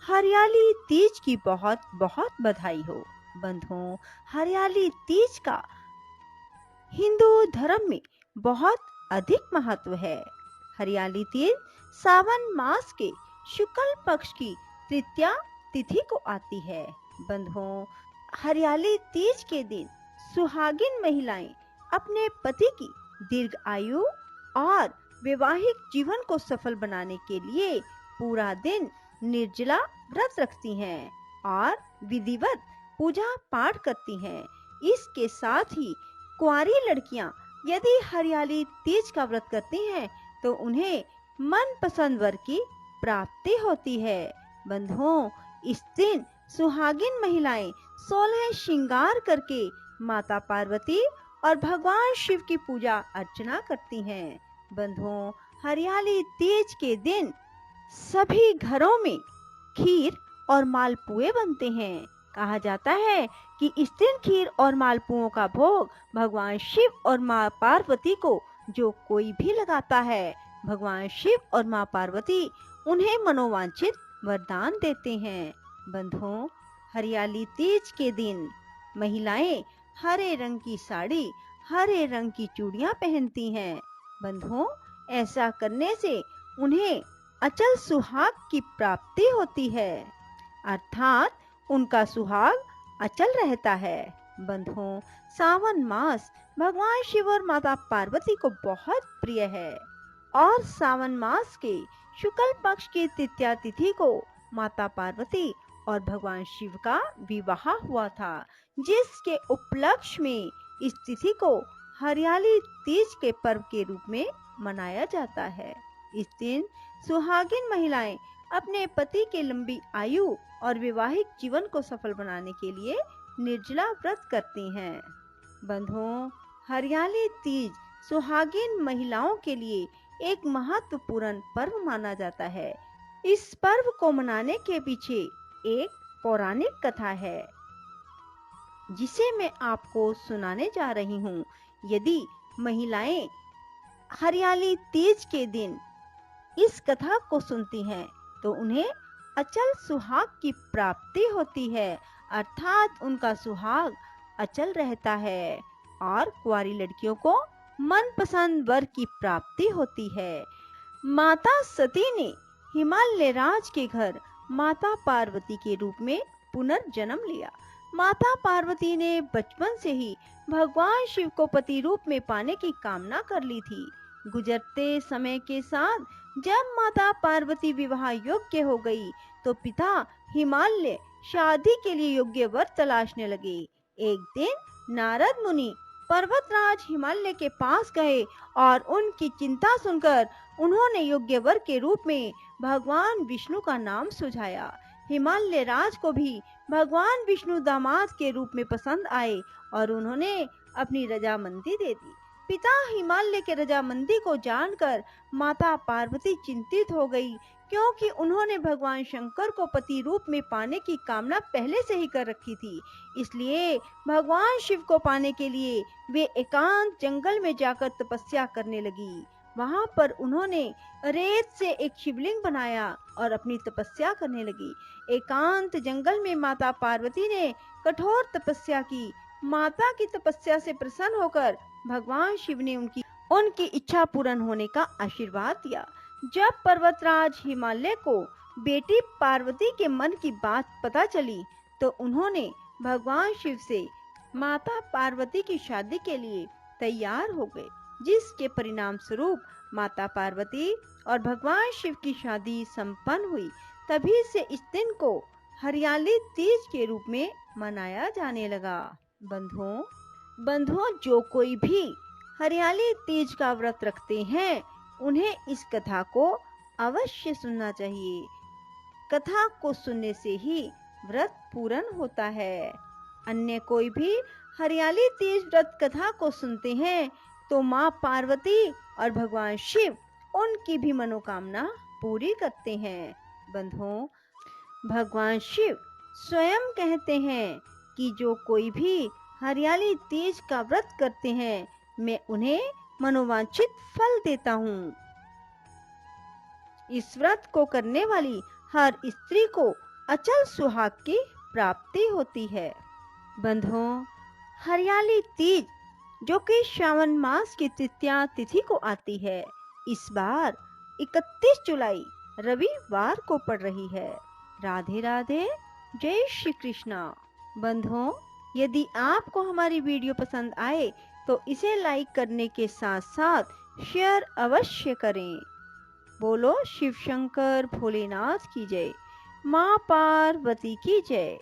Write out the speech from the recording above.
हरियाली तीज की बहुत बहुत बधाई हो। बंधुओं, हरियाली तीज का हिंदू धर्म में बहुत अधिक महत्व है। हरियाली तीज सावन मास के शुक्ल पक्ष की तृतीया तिथि को आती है। बंधुओं, हरियाली तीज के दिन सुहागिन महिलाएं अपने पति की दीर्घ आयु और वैवाहिक जीवन को सफल बनाने के लिए पूरा दिन निर्जला व्रत रखती हैं और विधिवत पूजा पाठ करती हैं। इसके साथ ही कुंवारी लड़कियां यदि हरियाली तीज का व्रत करती हैं तो उन्हें मनपसंद वर की प्राप्ति होती है। बंधुओं, इस दिन सुहागिन महिलाएं 16 श्रृंगार करके माता पार्वती और भगवान शिव की पूजा अर्चना करती हैं। बंधुओं, हरियाली तीज के दिन सभी घरों में खीर और मालपुए बनते हैं। कहा जाता है कि इस दिन खीर और मालपुओं का भोग भगवान शिव और माँ पार्वती को जो कोई भी लगाता है, भगवान शिव और माँ पार्वती उन्हें मनोवांछित वरदान देते हैं। बंधुओं, हरियाली तीज के दिन महिलाएं हरे रंग की साड़ी, हरे रंग की चूड़ियां पहनती हैं। बंधुओं, ऐसा करने से उन्हें अचल सुहाग की प्राप्ति होती है, अर्थात उनका सुहाग अचल रहता है। बंधुओं, सावन मास भगवान शिव और माता पार्वती को बहुत प्रिय है और सावन मास के शुक्ल पक्ष की तृतीया तिथि को माता पार्वती और भगवान शिव का विवाह हुआ था, जिसके उपलक्ष्य में इस तिथि को हरियाली तीज के पर्व के रूप में मनाया जाता है। इस दिन सुहागिन महिलाएं अपने पति के लंबी आयु और वैवाहिक जीवन को सफल बनाने के लिए निर्जला व्रत करती हैं। बंधुओं, हरियाली तीज सुहागिन महिलाओं के लिए एक महत्वपूर्ण पर्व माना जाता है। इस पर्व को मनाने के पीछे एक पौराणिक कथा है, जिसे मैं आपको सुनाने जा रही हूँ। यदि महिलाएं हरियाली तीज के दिन इस कथा को सुनती हैं तो उन्हें अचल सुहाग की प्राप्ति होती है, अर्थात उनका सुहाग अचल रहता है और कुंवारी लड़कियों को मनपसंद वर की प्राप्ति होती है। माता सती ने हिमालय राज के घर माता पार्वती के रूप में पुनर्जन्म लिया। माता पार्वती ने बचपन से ही भगवान शिव को पति रूप में पाने की कामना कर ली थी। गुजरते समय के साथ जब माता पार्वती विवाह योग्य हो गई तो पिता हिमालय शादी के लिए योग्य वर तलाशने लगे। एक दिन नारद मुनि पर्वतराज हिमालय के पास गए और उनकी चिंता सुनकर उन्होंने योग्य वर के रूप में भगवान विष्णु का नाम सुझाया। हिमालय राज को भी भगवान विष्णु दामाद के रूप में पसंद आए और उन्होंने अपनी रजामंदी दे दी। पिता हिमालय के रजामंदी को जानकर माता पार्वती चिंतित हो गई, क्योंकि उन्होंने भगवान शंकर को पति रूप में पाने की कामना पहले से ही कर रखी थी। इसलिए भगवान शिव को पाने के लिए वे एकांत जंगल में जाकर तपस्या करने लगी। वहां पर उन्होंने रेत से एक शिवलिंग बनाया और अपनी तपस्या करने लगी। एकांत जंगल में माता पार्वती ने कठोर तपस्या की। माता की तपस्या से प्रसन्न होकर भगवान शिव ने उनकी इच्छा पूर्ण होने का आशीर्वाद दिया। जब पर्वतराज हिमालय को बेटी पार्वती के मन की बात पता चली तो उन्होंने भगवान शिव से माता पार्वती की शादी के लिए तैयार हो गए, जिसके परिणाम स्वरूप माता पार्वती और भगवान शिव की शादी संपन्न हुई। तभी से इस दिन को हरियाली तीज के रूप में मनाया जाने लगा। बंधुओं, जो कोई भी हरियाली तीज का व्रत रखते हैं उन्हें इस कथा को अवश्य सुनना चाहिए। कथा को सुनने से ही व्रत पूर्ण होता है। अन्य कोई भी हरियाली तीज व्रत कथा को सुनते हैं तो माँ पार्वती और भगवान शिव उनकी भी मनोकामना पूरी करते हैं। बंधुओं, भगवान शिव स्वयं कहते हैं कि जो कोई भी हरियाली तीज का व्रत करते हैं मैं उन्हें मनोवांछित फल देता हूँ। इस व्रत को करने वाली हर स्त्री को अचल सुहाग की प्राप्ति होती है। बंधुओं, हरियाली तीज जो कि श्रावण मास की तृतीया तिथि को आती है, इस बार 31 जुलाई रविवार को पड़ रही है। राधे राधे, जय श्री कृष्णा। बंधुओं, यदि आपको हमारी वीडियो पसंद आए तो इसे लाइक करने के साथ साथ शेयर अवश्य करें। बोलो शिव शंकर भोलेनाथ की जय, माँ पार्वती की जय।